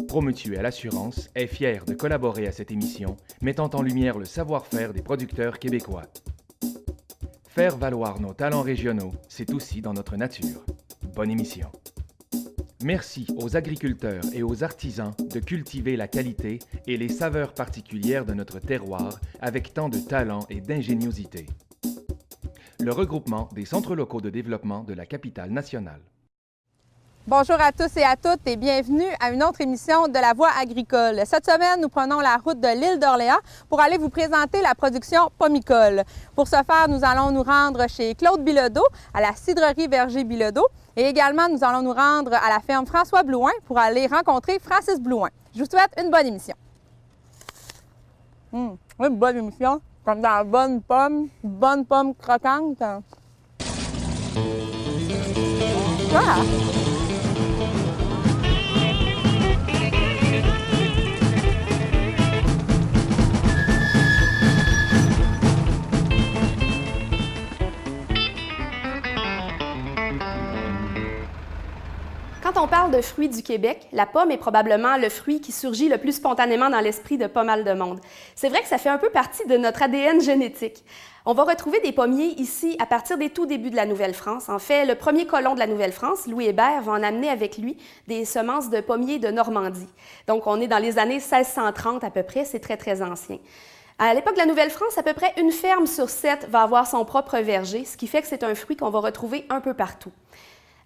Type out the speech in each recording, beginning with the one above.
Promutuelle Assurance est fière de collaborer à cette émission, mettant en lumière le savoir-faire des producteurs québécois. Faire valoir nos talents régionaux, c'est aussi dans notre nature. Bonne émission. Merci aux agriculteurs et aux artisans de cultiver la qualité et les saveurs particulières de notre terroir avec tant de talent et d'ingéniosité. Le regroupement des centres locaux de développement de la capitale nationale. Bonjour à tous et à toutes et bienvenue à une autre émission de La Voix agricole. Cette semaine, nous prenons la route de l'île d'Orléans pour aller vous présenter la production pomicole. Pour ce faire, nous allons nous rendre chez Claude Bilodeau, à la cidrerie Verger Bilodeau, et également nous allons nous rendre à la ferme François Blouin pour aller rencontrer Francis Blouin. Je vous souhaite une bonne émission. Une bonne émission, comme dans la bonne pomme croquante. Ah! Quand on parle de fruits du Québec, la pomme est probablement le fruit qui surgit le plus spontanément dans l'esprit de pas mal de monde. C'est vrai que ça fait un peu partie de notre ADN génétique. On va retrouver des pommiers ici à partir des tout débuts de la Nouvelle-France. En fait, le premier colon de la Nouvelle-France, Louis Hébert, va en amener avec lui des semences de pommiers de Normandie. Donc, on est dans les années 1630 à peu près, c'est très, très ancien. À l'époque de la Nouvelle-France, à peu près une ferme sur 7 va avoir son propre verger, ce qui fait que c'est un fruit qu'on va retrouver un peu partout.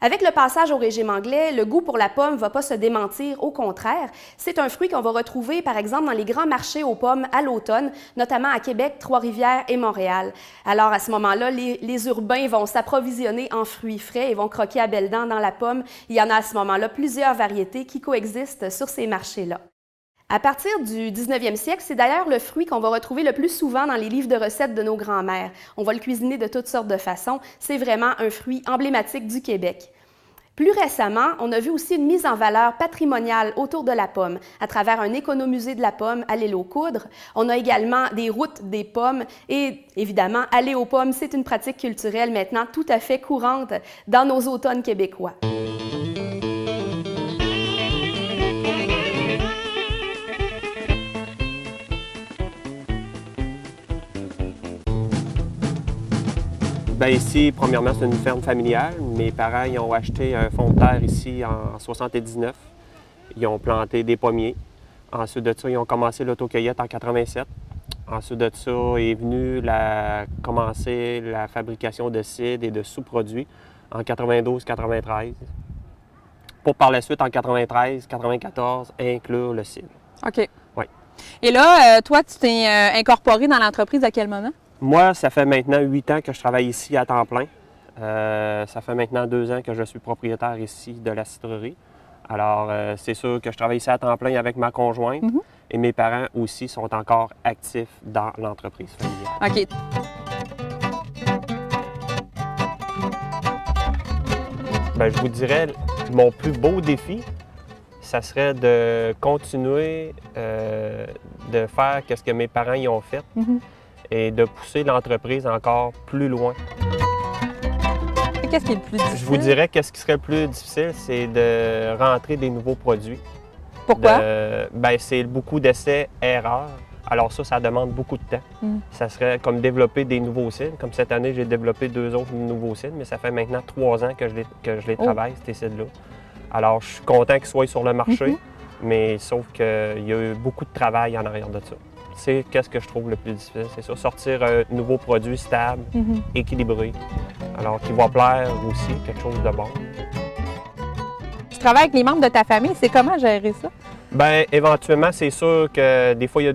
Avec le passage au régime anglais, le goût pour la pomme ne va pas se démentir, au contraire. C'est un fruit qu'on va retrouver, par exemple, dans les grands marchés aux pommes à l'automne, notamment à Québec, Trois-Rivières et Montréal. Alors, à ce moment-là, les urbains vont s'approvisionner en fruits frais et vont croquer à belles dents dans la pomme. Il y en a à ce moment-là plusieurs variétés qui coexistent sur ces marchés-là. À partir du 19e siècle, c'est d'ailleurs le fruit qu'on va retrouver le plus souvent dans les livres de recettes de nos grands-mères. On va le cuisiner de toutes sortes de façons. C'est vraiment un fruit emblématique du Québec. Plus récemment, on a vu aussi une mise en valeur patrimoniale autour de la pomme à travers un économusée de la pomme à l'île aux Coudres. On a également des routes des pommes et évidemment, aller aux pommes, c'est une pratique culturelle maintenant tout à fait courante dans nos automnes québécois. Bien, ici, premièrement, c'est une ferme familiale. Mes parents ils ont acheté un fonds de terre ici en 1979. Ils ont planté des pommiers. Ensuite de ça, ils ont commencé l'autocueillette en 87. Ensuite de ça est venue commencer la fabrication de cidre et de sous-produits en 92-93. Pour par la suite, en 93-94, inclure le cidre. OK. Oui. Et là, toi, tu t'es incorporé dans l'entreprise à quel moment? Moi, ça fait maintenant 8 ans que je travaille ici à temps plein. Ça fait maintenant 2 ans que je suis propriétaire ici de la cidrerie. Alors, c'est sûr que je travaille ici à temps plein avec ma conjointe et mes parents aussi sont encore actifs dans l'entreprise familiale. OK. Bien, je vous dirais, mon plus beau défi, ça serait de continuer de faire ce que mes parents y ont fait. Et de pousser l'entreprise encore plus loin. Qu'est-ce qui est le plus difficile? Je vous dirais que ce qui serait le plus difficile, c'est de rentrer des nouveaux produits. Pourquoi? Bien, c'est beaucoup d'essais-erreurs. Alors ça demande beaucoup de temps. Ça serait comme développer des nouveaux cidres. Comme cette année, j'ai développé 2 autres nouveaux cidres, mais ça fait maintenant 3 ans que je les travaille, ces cidres-là. Alors, je suis content qu'ils soient sur le marché, mais sauf qu'il y a eu beaucoup de travail en arrière de ça. C'est qu'est-ce que je trouve le plus difficile, c'est ça, sortir un nouveau produit stable, équilibré, alors qui va plaire aussi, quelque chose de bon. Tu travailles avec les membres de ta famille, c'est comment gérer ça? Bien, éventuellement, c'est sûr que des fois, il y a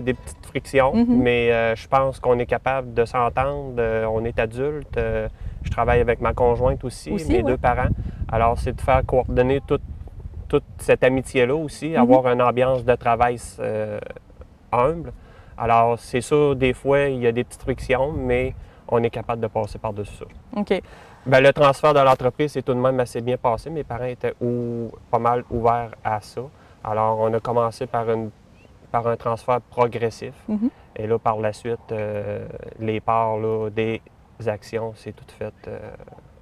des petites frictions, mais je pense qu'on est capable de s'entendre, on est adulte, je travaille avec ma conjointe aussi mes 2 parents, alors c'est de faire coordonner toute cette amitié-là aussi, avoir une ambiance de travail humble. Alors, c'est sûr, des fois, il y a des petites frictions, mais on est capable de passer par-dessus ça. OK. Bien, le transfert de l'entreprise s'est tout de même assez bien passé. Mes parents étaient pas mal ouverts à ça. Alors, on a commencé par un transfert progressif. Et là, par la suite, les parts là, des actions, c'est tout fait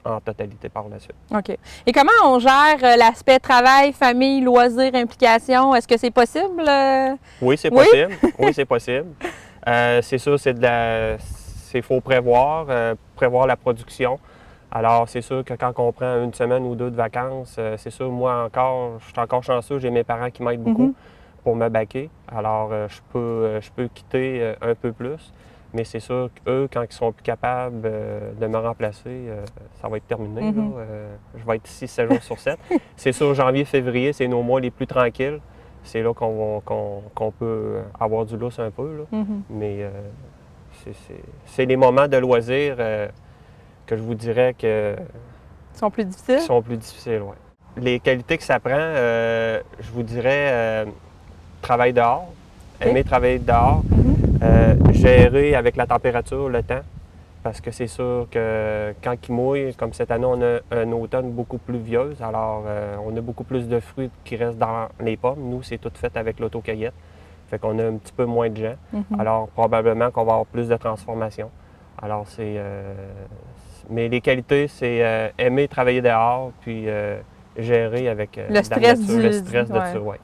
en totalité par la suite. OK. Et comment on gère l'aspect travail, famille, loisirs, implication? Est-ce que c'est possible? Oui, c'est possible. Oui, c'est possible. C'est sûr, il faut prévoir la production. Alors, c'est sûr que quand on prend une semaine ou deux de vacances, c'est sûr, moi je suis encore chanceux, j'ai mes parents qui m'aident beaucoup pour me baquer. Alors, je peux quitter un peu plus. Mais c'est sûr qu'eux, quand ils sont plus capables de me remplacer, ça va être terminé. Là. Je vais être ici 7 jours sur 7. C'est sûr, janvier, février, c'est nos mois les plus tranquilles. C'est là qu'on peut avoir du lousse un peu. Là. Mais c'est les moments de loisirs que je vous dirais que... sont plus difficiles? Qui sont plus difficiles, oui. Les qualités que ça prend, je vous dirais, travail dehors, aimer travailler dehors. Gérer avec la température, le temps, parce que c'est sûr que quand il mouille, comme cette année, on a un automne beaucoup pluvieuse, alors on a beaucoup plus de fruits qui restent dans les pommes. Nous, c'est tout fait avec l'autocueillette, fait qu'on a un petit peu moins de gens. Alors, probablement qu'on va avoir plus de transformation. Alors, mais les qualités, c'est aimer travailler dehors, puis gérer avec le stress nature, le stress de ça, oui.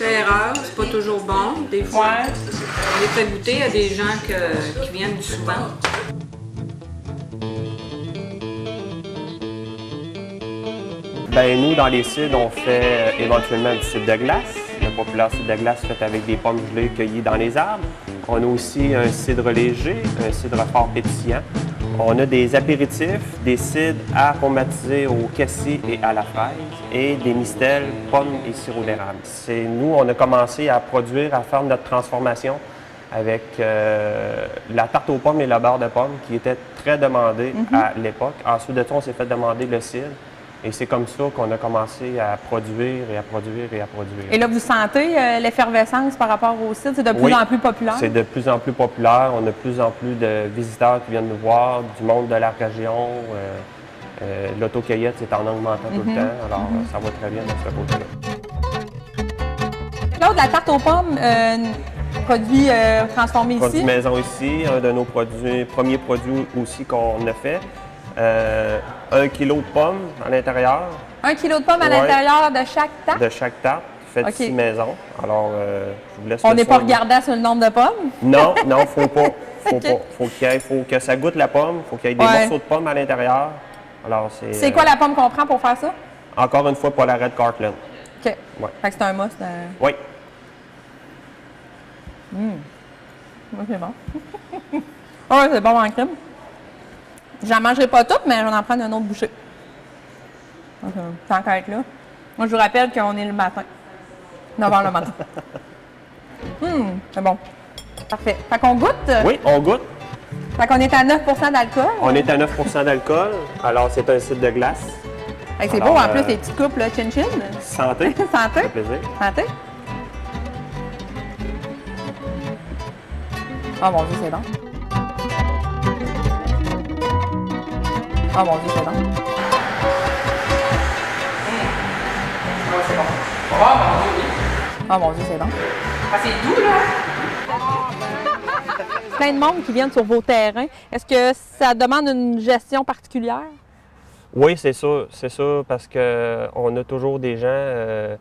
Erreur, c'est pas toujours bon. Des fois, on les fait goûter à des gens qui viennent souvent. Bien, nous, dans les cidres, on fait éventuellement du cidre de glace. Le populaire cidre de glace fait avec des pommes gelées cueillies dans les arbres. On a aussi un cidre léger, un cidre fort pétillant. On a des apéritifs, des cidres aromatisés au cassis et à la fraise et des mistelles, pommes et sirop d'érable. Nous, on a commencé à produire, à faire notre transformation avec la tarte aux pommes et le beurre de pomme qui était très demandé à l'époque. Ensuite de ça, on s'est fait demander le cidre. Et c'est comme ça qu'on a commencé à produire et à produire et à produire. Et là, vous sentez l'effervescence par rapport au cidre? C'est de plus en plus populaire? C'est de plus en plus populaire. On a de plus en plus de visiteurs qui viennent nous voir, du monde de la région. L'autocueillette, c'est en augmentant tout le temps. Alors, ça va très bien de ce côté-là. Claude, la tarte aux pommes, produit transformé Produit ici? maison ici, un de nos premiers produits aussi qu'on a fait. 1 kilo de pommes à l'intérieur. 1 kilo de pommes à l'intérieur de chaque tarte? De chaque tarte, fait ici maison. Alors, je vous laisse. On n'est pas regardant sur le nombre de pommes? Non, faut pas. Faut que ça goûte la pomme, faut qu'il y ait des morceaux de pommes à l'intérieur. Alors, c'est quoi la pomme qu'on prend pour faire ça? Encore une fois, pour la Red Cartland. OK. Ouais. Fait que c'est un must. Oui. C'est bon. Ah, c'est bon en crème. J'en mangerai pas toutes, mais je vais en prendre un autre bouchée. Tant qu'à être là. Moi, je vous rappelle qu'on est le matin. 9h le matin. C'est bon. Parfait. Fait qu'on goûte? Oui, on goûte. Fait qu'on est à 9 d'alcool. On est à 9 d'alcool. Alors, c'est un cidre de glace. C'est beau, en plus, les petites coupes, là, chin-chin. Santé. Santé. Ça fait plaisir. Santé. Oh mon Dieu, c'est bon. Oh mon Dieu, c'est bon. C'est bon. Oh mon Dieu, oui. Oh mon Dieu, c'est bon. Ah, c'est doux, là. Plein de monde qui viennent sur vos terrains. Est-ce que ça demande une gestion particulière? Oui, c'est sûr, parce qu'on a toujours des gens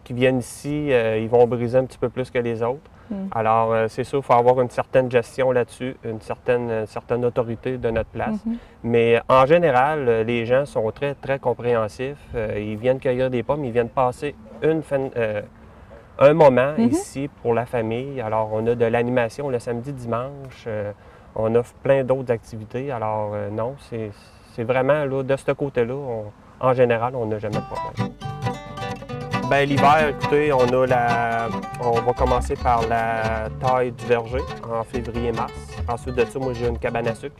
qui viennent ici, ils vont briser un petit peu plus que les autres. Alors, c'est sûr, il faut avoir une certaine gestion là-dessus, une certaine autorité de notre place. Mais en général, les gens sont très, très compréhensifs. Ils viennent cueillir des pommes, ils viennent passer un moment ici pour la famille. Alors, on a de l'animation le samedi, dimanche. On offre plein d'autres activités. Alors, non, c'est vraiment, là, de ce côté-là, en général, on n'a jamais de problème. Bien, l'hiver, écoutez, on va commencer par la taille du verger en février-mars. Ensuite de ça, moi, j'ai une cabane à sucre.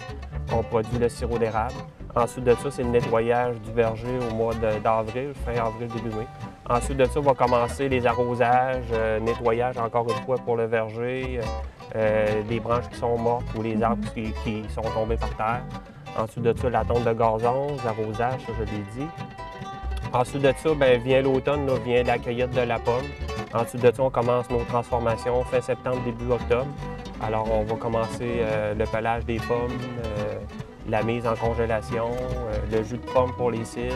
On produit le sirop d'érable. Ensuite de ça, c'est le nettoyage du verger au mois d'avril, fin avril, début mai. Ensuite de ça, on va commencer les arrosages, nettoyage encore une fois pour le verger, des branches qui sont mortes ou les arbres qui sont tombés par terre. Ensuite de ça, la tonte de gazon, l'arrosage, ça, je l'ai dit. Ensuite de ça, bien, vient l'automne, vient la cueillette de la pomme. Ensuite de ça, on commence nos transformations fin septembre, début octobre. Alors, on va commencer le pelage des pommes, la mise en congélation, le jus de pomme pour les cidres.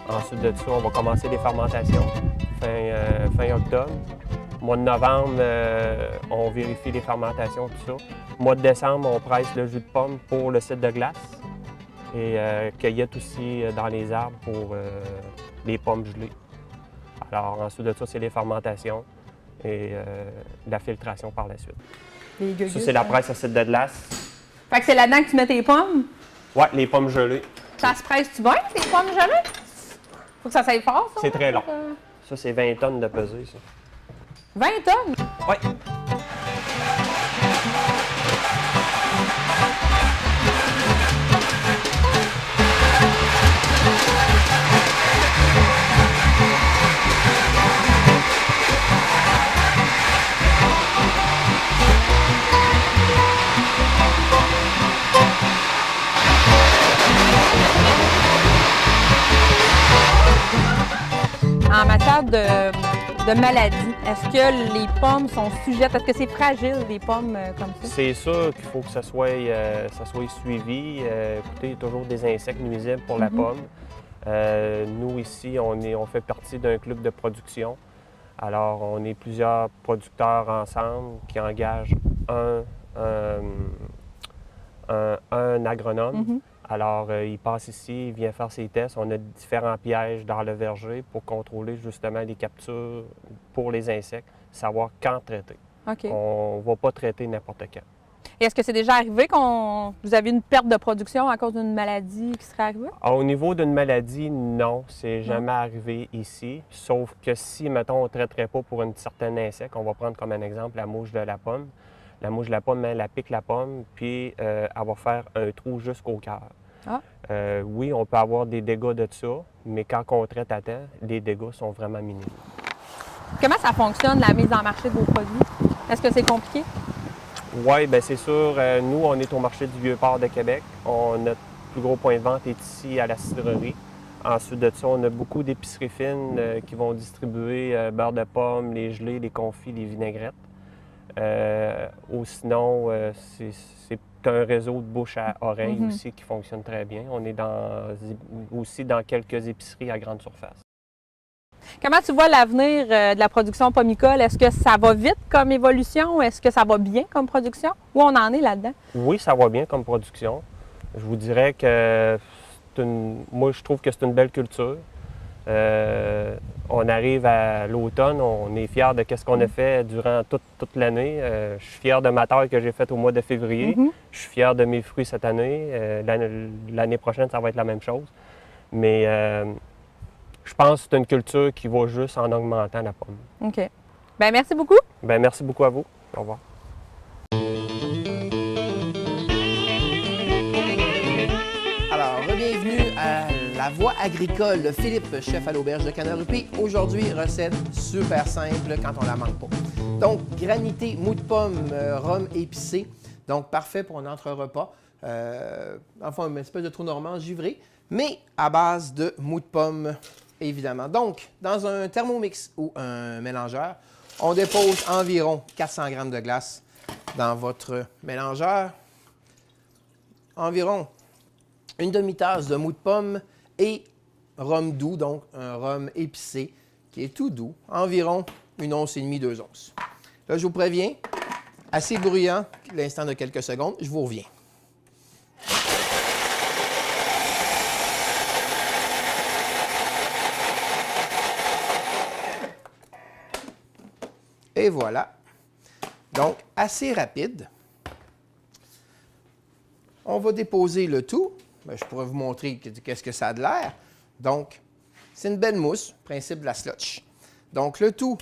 Ensuite de ça, on va commencer les fermentations fin octobre. Mois de novembre, on vérifie les fermentations, tout ça. Mois de décembre, on presse le jus de pomme pour le cidre de glace. Et cueillette aussi dans les arbres pour les pommes gelées. Alors ensuite de ça, c'est les fermentations et la filtration par la suite. Les gugus, Ça, c'est la presse à cidre de glace. Fait que c'est là-dedans que tu mets tes pommes. Oui, les pommes gelées. Ça se presse-tu bien, tes pommes gelées? Faut que ça s'aille fort, ça? C'est très long. Ça, c'est 20 tonnes de pesée, ça. 20 tonnes? Oui. En matière de maladie, est-ce que les pommes sont sujettes? Est-ce que c'est fragile, des pommes comme ça? C'est sûr qu'il faut que ça soit suivi. Écoutez, il y a toujours des insectes nuisibles pour la pomme. Nous, ici, on fait partie d'un club de production. Alors, on est plusieurs producteurs ensemble qui engagent un agronome. Alors, il passe ici, il vient faire ses tests. On a différents pièges dans le verger pour contrôler justement les captures pour les insectes, savoir quand traiter. OK. On ne va pas traiter n'importe quand. Et est-ce que c'est déjà arrivé vous avez une perte de production à cause d'une maladie qui serait arrivée? Au niveau d'une maladie, non, c'est jamais arrivé ici. Sauf que si, mettons, on ne traiterait pas pour un certain insecte, on va prendre comme un exemple la mouche de la pomme. La mouche de la pomme, elle pique la pomme, puis elle va faire un trou jusqu'au cœur. Ah. Oui, on peut avoir des dégâts de ça, mais quand on traite à temps, les dégâts sont vraiment minimes. Comment ça fonctionne, la mise en marché de vos produits? Est-ce que c'est compliqué? Oui, bien c'est sûr. Nous, on est au marché du Vieux-Port de Québec. Notre plus gros point de vente est ici, à la cidrerie. Ensuite de ça, on a beaucoup d'épiceries fines qui vont distribuer beurre de pomme, les gelées, les confits, les vinaigrettes. Ou sinon, c'est un réseau de bouche à oreille aussi qui fonctionne très bien. On est aussi dans quelques épiceries à grande surface. Comment tu vois l'avenir de la production pommicole? Est-ce que ça va vite comme évolution? Est-ce que ça va bien comme production? Où on en est là-dedans? Oui, ça va bien comme production. Je vous dirais que moi, je trouve que c'est une belle culture. On arrive à l'automne, on est fiers de ce qu'on a fait durant toute l'année. Je suis fier de ma taille que j'ai faite au mois de février. Je suis fier de mes fruits cette année. L'année prochaine, ça va être la même chose. Mais je pense que c'est une culture qui va juste en augmentant la pomme. OK. Bien, merci beaucoup. Bien, merci beaucoup à vous. Au revoir. Alors, bienvenue à La Voie agricole. Philippe, chef à l'auberge de Canarupé. Aujourd'hui, recette super simple quand on la manque pas. Donc, granité, mou de pomme, rhum épicé. Donc, parfait pour un entre-repas. Enfin, une espèce de trou normand givré, mais à base de mou de pomme, évidemment. Donc, dans un thermomix ou un mélangeur, on dépose environ 400 g de glace dans votre mélangeur. Environ une demi-tasse de mou de pomme et rhum doux, donc un rhum épicé qui est tout doux, environ 1 once et demie, 2 onces. Là, je vous préviens, assez bruyant, l'instant de quelques secondes, je vous reviens. Et voilà. Donc, assez rapide. On va déposer le tout. Bien, je pourrais vous montrer qu'est-ce que ça a de l'air. Donc, c'est une belle mousse, principe de la slotch. Donc, le tout,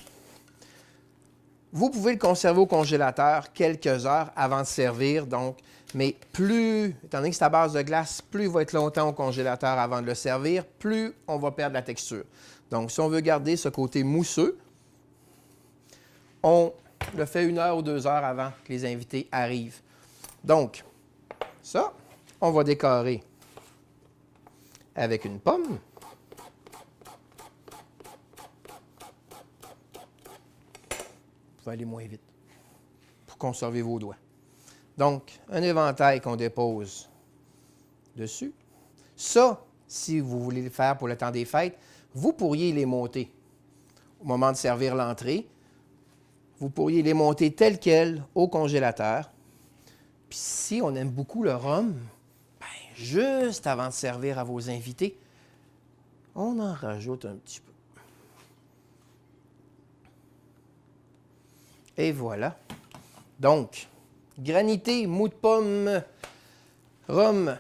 vous pouvez le conserver au congélateur quelques heures avant de servir. Donc, mais plus, étant donné que c'est à base de glace, plus il va être longtemps au congélateur avant de le servir, plus on va perdre la texture. Donc, si on veut garder ce côté mousseux, on le fait 1 heure ou 2 heures avant que les invités arrivent. Donc, ça, on va décorer avec une pomme. Vous pouvez aller moins vite pour conserver vos doigts. Donc, un éventail qu'on dépose dessus. Ça, si vous voulez le faire pour le temps des fêtes, vous pourriez les monter au moment de servir l'entrée. Vous pourriez les monter telles quelles au congélateur. Puis si on aime beaucoup le rhum, bien, juste avant de servir à vos invités, on en rajoute un petit peu. Et voilà. Donc, granité, mou de pomme, rhum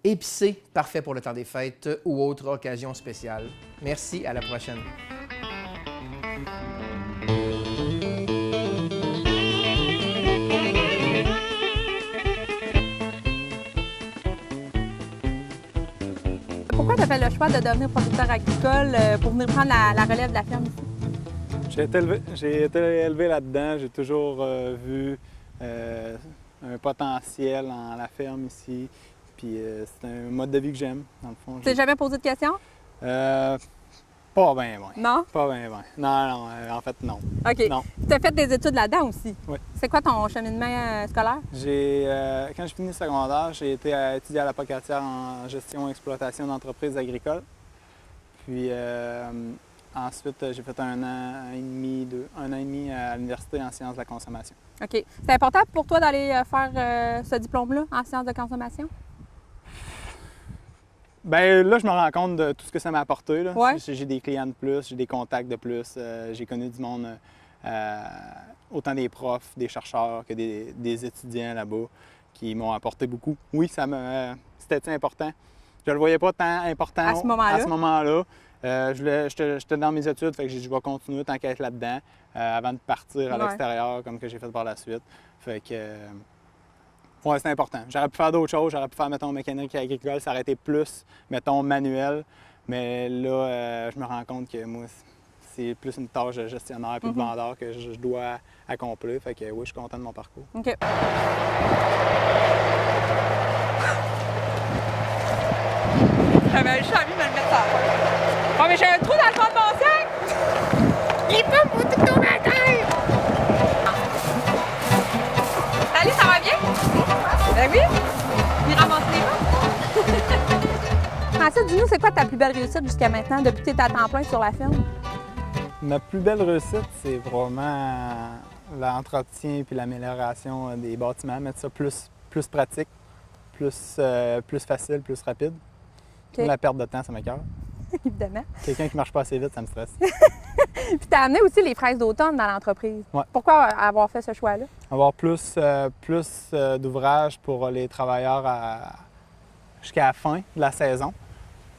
épicé, parfait pour le temps des fêtes ou autre occasion spéciale. Merci, à la prochaine. Pourquoi tu as fait le choix de devenir producteur agricole pour venir prendre la relève de la ferme ici? J'ai été élevé là-dedans. J'ai toujours vu un potentiel dans la ferme ici. Puis c'est un mode de vie que j'aime, dans le fond. Tu t'es jamais posé de questions? Pas bien, oui. Non? Pas bien, oui. Non, en fait, non. OK. Non. Tu as fait des études là-dedans aussi? Oui. C'est quoi ton cheminement scolaire? Quand j'ai fini le secondaire, j'ai été étudier à la Pocatière en gestion et exploitation d'entreprises agricoles. Puis ensuite, j'ai fait un an et demi à l'université en sciences de la consommation. OK. C'est important pour toi d'aller faire ce diplôme-là en sciences de consommation? Bien, là, je me rends compte de tout ce que ça m'a apporté. Là. Ouais. J'ai des clients de plus, j'ai des contacts de plus. J'ai connu du monde, autant des profs, des chercheurs que des étudiants là-bas qui m'ont apporté beaucoup. Oui, c'était important. Je le voyais pas tant important à ce moment-là. J'étais dans mes études, fait que j'ai dit je vais continuer tant qu'à être là-dedans avant de partir à l'extérieur comme que j'ai fait par la suite. Fait que ouais, c'est important. J'aurais pu faire d'autres choses, j'aurais pu faire, mettons, mécanique et agricole, ça aurait été plus, mettons, manuel. Mais là, je me rends compte que moi, c'est plus une tâche de gestionnaire et de vendeur que je dois accomplir. Fait que oui, je suis content de mon parcours. OK. J'avais un chat à me le mettre à la. Oh, mais j'ai un trou dans le fond de mon sac! Il est pas pour tout tomber à terre! Salut, ça va bien? Ben oui! Il ramasse les mains. Francis, dis-nous, c'est quoi ta plus belle réussite jusqu'à maintenant depuis que tu es à temps plein sur la ferme? Ma plus belle réussite, c'est vraiment l'entretien et l'amélioration des bâtiments, mettre ça plus pratique, plus facile, plus rapide. Okay. La perte de temps, ça m'écoeure. Évidemment. Quelqu'un qui marche pas assez vite, ça me stresse. Puis tu as amené aussi les fraises d'automne dans l'entreprise. Ouais. Pourquoi avoir fait ce choix-là? Avoir plus d'ouvrages pour les travailleurs jusqu'à la fin de la saison,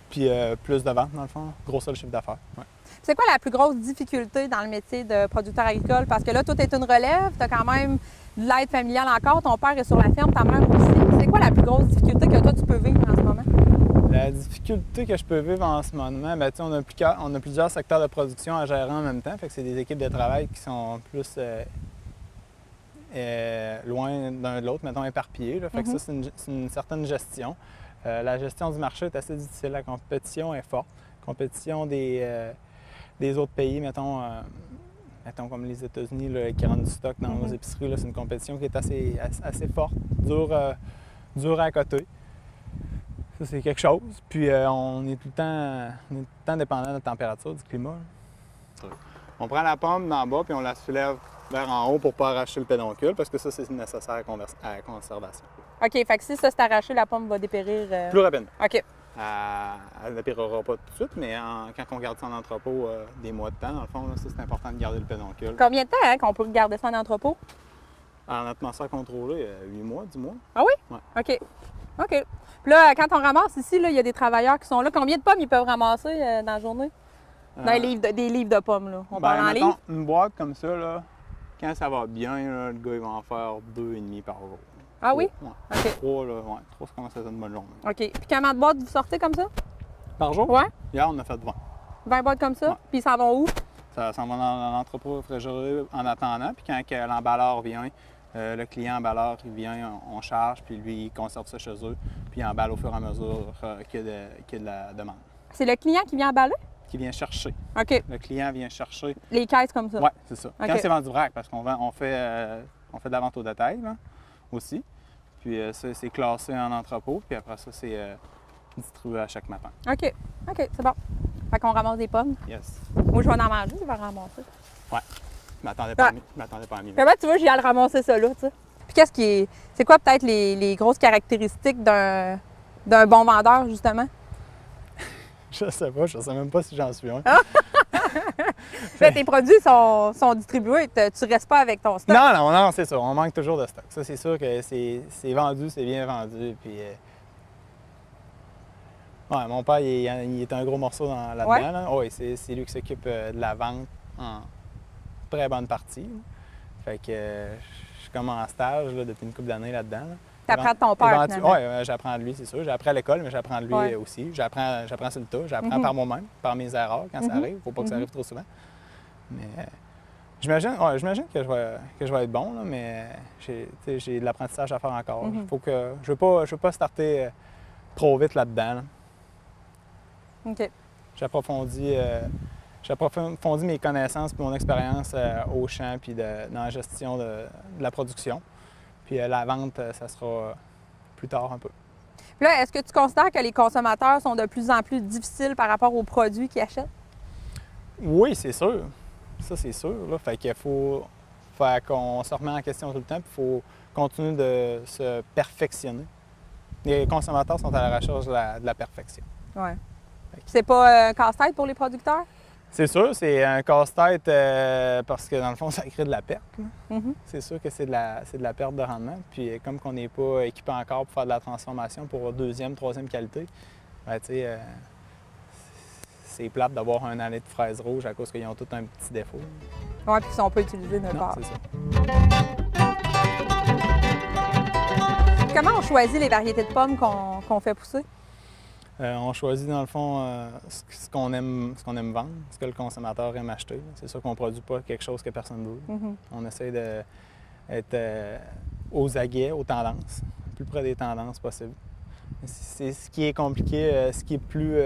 puis plus de ventes, dans le fond. Grossir le chiffre d'affaires. Ouais. C'est quoi la plus grosse difficulté dans le métier de producteur agricole? Parce que là, toi, tu es une relève, tu as quand même de l'aide familiale encore, ton père est sur la ferme, ta mère aussi. C'est quoi la plus grosse difficulté que toi, tu peux vivre en ce moment? La difficulté que je peux vivre en ce moment, bien, on a plusieurs secteurs de production à gérer en même temps. Fait que c'est des équipes de travail qui sont plus loin d'un de l'autre, mettons éparpillées. Là. Fait que ça, c'est une certaine gestion. La gestion du marché est assez difficile. La compétition est forte. La compétition des autres pays, mettons comme les États-Unis, là, qui rendent du stock dans nos épiceries, c'est une compétition qui est assez forte, dure à côté. Ça, c'est quelque chose. Puis on est tout le temps dépendant de la température, du climat. Là. On prend la pomme d'en bas puis on la soulève vers en haut pour ne pas arracher le pédoncule parce que ça, c'est nécessaire à la conservation. OK, fait que si ça c'est arraché, la pomme va dépérir. Plus rapidement. OK. Elle ne dépérira pas tout de suite, mais quand on garde ça en entrepôt des mois de temps, dans le fond, là, ça, c'est important de garder le pédoncule. Combien de temps qu'on peut garder ça en entrepôt? En atmosphère contrôlée, 8 mois, 10 mois. Ah oui? Ouais. OK. OK. Puis là, quand on ramasse ici, il y a des travailleurs qui sont là. Combien de pommes ils peuvent ramasser dans la journée? Dans des livres de pommes, là. On parle en mettons, livres? Une boîte comme ça, là, quand ça va bien, là, le gars, il va en faire 2,5 par jour. Ah oui? Ouais. OK. 3, là, 3, ça commence à être une bonne journée. OK. Puis combien de boîtes vous sortez comme ça? Par jour? Ouais. Hier, on a fait 20. 20 boîtes comme ça? Ouais. Puis ils s'en vont où? Ça s'en va dans l'entrepôt réfrigéré en attendant. Puis quand l'emballeur vient, le client emballeur, il vient, on charge, puis lui, il conserve ça chez eux, puis il emballe au fur et à mesure qu'il y a de la demande. C'est le client qui vient emballer? Qui vient chercher. OK. Le client vient chercher. Les caisses comme ça? Oui, c'est ça. OK. Quand c'est vendu vrac, parce qu'on fait de la vente au détail là, aussi. Puis ça, c'est classé en entrepôt. Puis après ça, c'est distribué à chaque matin. OK. OK, c'est bon. Fait qu'on ramasse des pommes. Yes. Moi, je vais en manger, je vais en ramasser. Ouais. Je m'attendais pas, à mieux. Comment tu vois, j'ai à le ramasser ça là, tu sais. Puis qu'est-ce qui est. C'est quoi peut-être les grosses caractéristiques d'un bon vendeur, justement? Je sais pas, je sais même pas si j'en suis un. Fait, tes produits sont distribués, tu restes pas avec ton stock. Non, c'est ça. On manque toujours de stock. Ça, c'est sûr que c'est vendu, c'est bien vendu. Puis, ouais, mon père, il est un gros morceau là-dedans. Ouais. Là. Oui, c'est lui qui s'occupe de la vente en très bonne partie. Là. Fait que je suis comme en stage là, depuis une couple d'années là-dedans. Là. T'apprends de ton père, finalement. Oui, j'apprends de lui, c'est sûr. J'apprends à l'école, mais j'apprends de lui aussi. J'apprends sur le tas. J'apprends par moi-même, par mes erreurs quand ça arrive. Faut pas que ça arrive trop souvent. Mais j'imagine que je vais être bon, là, mais j'ai de l'apprentissage à faire encore. Faut que, je veux pas starter trop vite là-dedans. Là. OK. J'approfondis mes connaissances et mon expérience au champ puis dans la gestion de la production. Puis la vente, ça sera plus tard un peu. Puis là, est-ce que tu considères que les consommateurs sont de plus en plus difficiles par rapport aux produits qu'ils achètent? Oui, c'est sûr. Ça, c'est sûr. Là. Fait qu'il faut qu'on se remet en question tout le temps, puis il faut continuer de se perfectionner. Les consommateurs sont à la recherche de la perfection. Oui. C'est pas un casse-tête pour les producteurs? C'est sûr, c'est un casse-tête parce que dans le fond, ça crée de la perte. C'est sûr que c'est de la perte de rendement. Puis comme on n'est pas équipé encore pour faire de la transformation pour deuxième, troisième qualité, bien, tu sais, c'est plate d'avoir un année de fraises rouges à cause qu'ils ont tous un petit défaut. Oui, puis qu'ils sont pas utilisés nulle part. C'est ça. Comment on choisit les variétés de pommes qu'on fait pousser? On choisit dans le fond ce qu'on aime vendre, ce que le consommateur aime acheter. C'est sûr qu'on ne produit pas quelque chose que personne ne veut. On essaie d'être aux aguets, aux tendances, le plus près des tendances possible. C'est ce qui est compliqué, ce qui est plus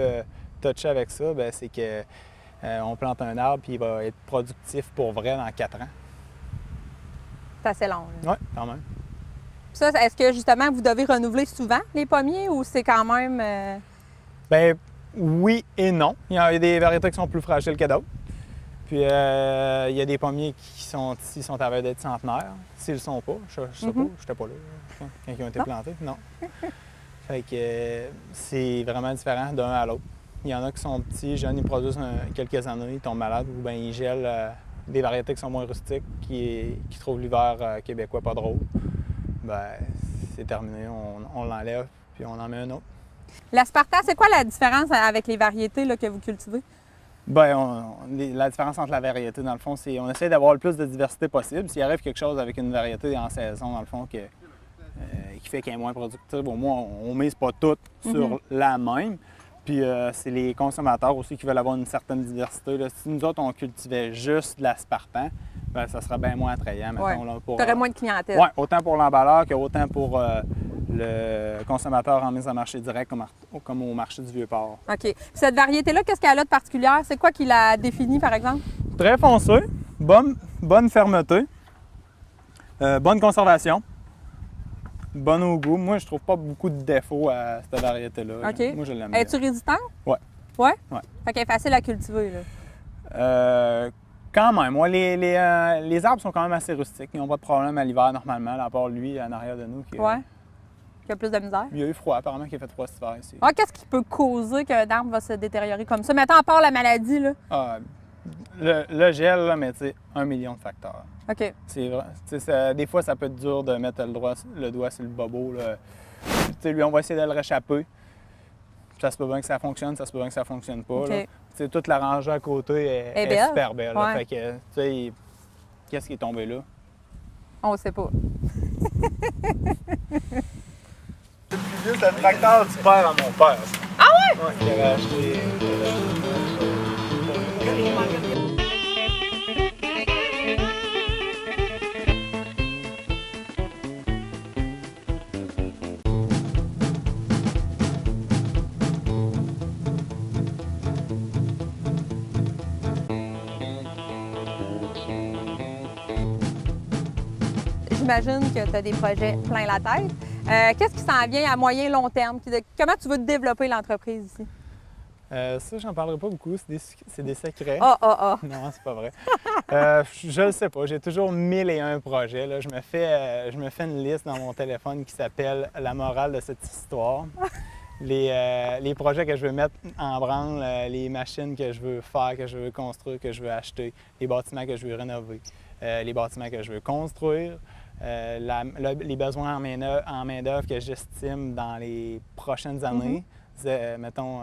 touché avec ça, c'est qu'on plante un arbre et il va être productif pour vrai dans 4 ans. C'est assez long. Oui, quand même. Ça, est-ce que justement vous devez renouveler souvent les pommiers ou c'est quand même... Bien, oui et non. Il y a des variétés qui sont plus fragiles que d'autres. Puis, il y a des pommiers qui sont ici, sont à veille d'être centenaires. S'ils ne le sont pas, je sais pas, je n'étais pas là quand ils ont été plantés. Non. Fait que c'est vraiment différent d'un à l'autre. Il y en a qui sont petits, jeunes, ils produisent quelques années, ils tombent malades ou bien ils gèlent des variétés qui sont moins rustiques, qui trouvent l'hiver québécois pas drôle. Bien, c'est terminé, on l'enlève puis on en met un autre. L'aspartame, c'est quoi la différence avec les variétés là, que vous cultivez? Bien, la différence entre la variété, dans le fond, c'est qu'on essaie d'avoir le plus de diversité possible. S'il arrive quelque chose avec une variété en saison, dans le fond, qui fait qu'elle est moins productive, au moins, on ne mise pas tout sur la même. Puis c'est les consommateurs aussi qui veulent avoir une certaine diversité. Là. Si nous autres, on cultivait juste de l'aspartame, bien, ça serait bien moins attrayant. Ouais. Tu aurais moins de clientèle. Oui, autant pour l'emballeur qu'autant pour le consommateur en mise en marché direct, comme au marché du Vieux-Port. OK. Puis cette variété-là, qu'est-ce qu'elle a de particulière? C'est quoi qui la définit, par exemple? Très foncé, bonne fermeté, bonne conservation, bonne au goût. Moi, je trouve pas beaucoup de défauts à cette variété-là. OK. Moi, je l'aime bien. Es-tu résistante? Oui. Oui? Ouais. Fait qu'elle est facile à cultiver, là. Quand même. Moi, les arbres sont quand même assez rustiques. Ils n'ont pas de problème à l'hiver, normalement, à part lui, en arrière de nous. Qui a plus de misère. Il y a eu froid, apparemment, qu'il a fait froid cet hiver ici. Qu'est-ce qui peut causer qu'un arbre va se détériorer comme ça? Mettons, à part la maladie, là. Le gel, là, mais tu sais, 1 million de facteurs. OK. C'est vrai. Des fois, ça peut être dur de mettre le doigt sur le bobo. Lui, on va essayer de le réchapper. Ça se peut bien que ça fonctionne, ça se peut bien que ça fonctionne pas. Okay. Toute la rangée à côté est super belle. Ouais. Fait que, tu sais, qu'est-ce qui est tombé là? On ne sait pas. C'est plus vieux, c'est le tracteur du père à mon père. Ah ouais? Ouais, il avait acheté. J'imagine que tu as des projets plein la tête. Qu'est-ce qui s'en vient à moyen long terme? Comment tu veux développer l'entreprise ici? Ça, j'en parlerai pas beaucoup, c'est des secrets. Non, c'est pas vrai. Je le sais pas, j'ai toujours 1001 projets. Là. Je me fais une liste dans mon téléphone qui s'appelle « La morale de cette histoire ». Les projets que je veux mettre en branle, les machines que je veux faire, que je veux construire, que je veux acheter, les bâtiments que je veux rénover, les bâtiments que je veux construire, les besoins en main-d'œuvre que j'estime dans les prochaines années, mettons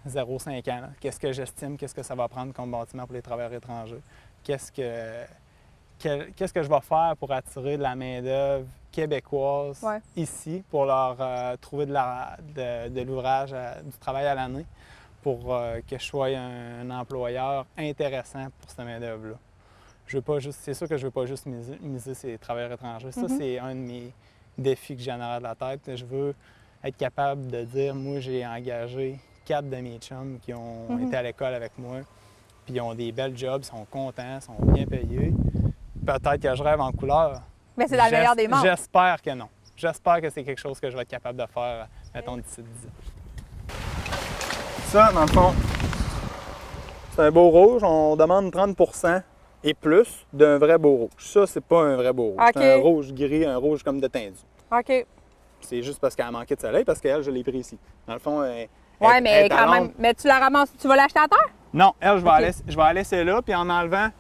0,5 ans. Qu'est-ce que j'estime, qu'est-ce que ça va prendre comme bâtiment pour les travailleurs étrangers? Qu'est-ce que je vais faire pour attirer de la main-d'œuvre québécoise ici, pour leur trouver de l'ouvrage, du travail à l'année, pour que je sois un employeur intéressant pour cette main-d'œuvre-là. C'est sûr que je ne veux pas juste miser ces travailleurs étrangers. Ça, c'est un de mes défis que j'ai en arrière de la tête. Je veux être capable de dire, moi, j'ai engagé 4 de mes chums qui ont été à l'école avec moi, puis ils ont des belles jobs, sont contents, sont bien payés. Peut-être que je rêve en couleur. Mais c'est dans le meilleur des mondes. J'espère que non. J'espère que c'est quelque chose que je vais être capable de faire, mettons, d'ici 10 ans. Ça, dans le fond, c'est un beau rouge. On demande 30 % et plus d'un vrai beau rouge. Ça, c'est pas un vrai beau rouge. C'est un rouge gris, un rouge comme de tendu. OK. C'est juste parce qu'elle a manqué de soleil, parce qu'elle, je l'ai pris ici. Dans le fond, oui, mais quand même. Mais tu la ramasses, tu vas l'acheter à terre? Non, elle, je vais la laisser là, puis en enlevant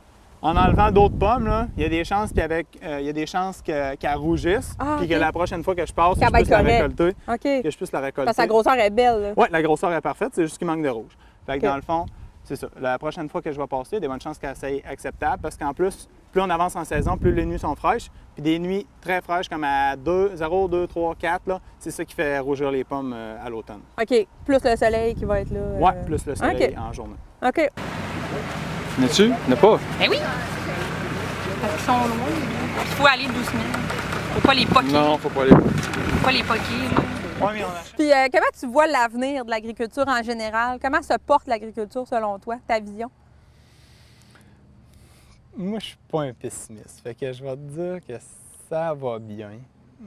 d'autres pommes, là, il y a des chances qu'elle rougisse, puis que la prochaine fois que je passe, que je puisse la récolter. Que je puisse la récolter. Parce que sa grosseur est belle. Oui, la grosseur est parfaite, c'est juste qu'il manque de rouge. Fait que dans le fond, c'est ça. La prochaine fois que je vais passer, il y a des bonnes chances qu'elle soit acceptable, parce qu'en plus, plus on avance en saison, plus les nuits sont fraîches. Puis des nuits très fraîches, comme à 0, 2, 3, 4, là, c'est ça qui fait rougir les pommes à l'automne. OK. Plus le soleil qui va être là. Oui, plus le soleil en journée. OK. N'as-tu? N'a pas? Ben oui! Parce qu'ils sont loin. Il faut aller doucement. Faut pas les poquer. Non, faut pas les poquer. Ouais, mais on achète. Puis comment tu vois l'avenir de l'agriculture en général? Comment se porte l'agriculture selon toi, ta vision? Moi, je suis pas un pessimiste. Fait que je vais te dire que ça va bien.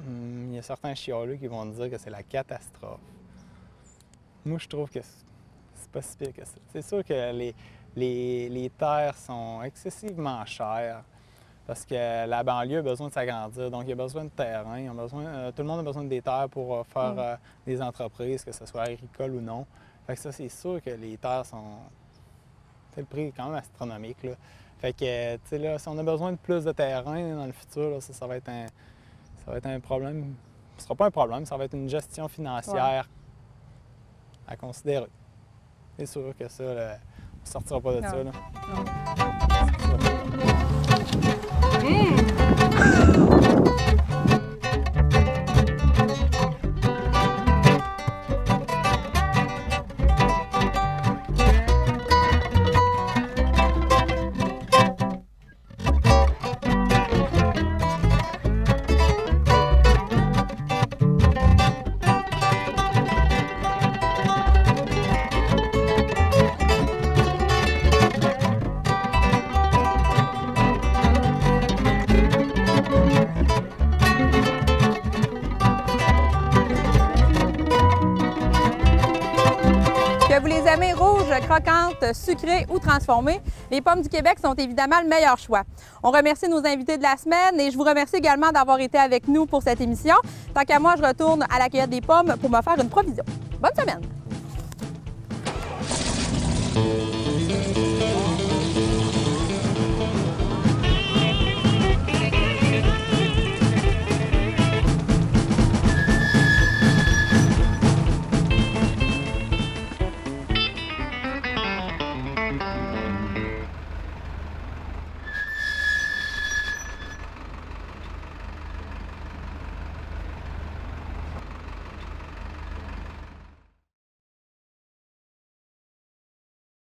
Il y a certains chialeux qui vont te dire que c'est la catastrophe. Moi, je trouve que c'est pas si pire que ça. C'est sûr que les terres sont excessivement chères parce que la banlieue a besoin de s'agrandir. Donc, il y a besoin de terrain. Tout le monde a besoin des terres pour faire des entreprises, que ce soit agricole ou non. Fait que ça, c'est sûr que les terres sont... Le prix est quand même astronomique, là. Fait que, tu sais, là, si on a besoin de plus de terrain dans le futur, là, ça va être un problème. Ce sera pas un problème, ça va être une gestion financière à considérer. C'est sûr que ça, là, on ne sortira pas de ça, là. Que vous les aimez rouges, croquantes, sucrées ou transformées, les pommes du Québec sont évidemment le meilleur choix. On remercie nos invités de la semaine et je vous remercie également d'avoir été avec nous pour cette émission. Tant qu'à moi, je retourne à la cueillette des pommes pour me faire une provision. Bonne semaine!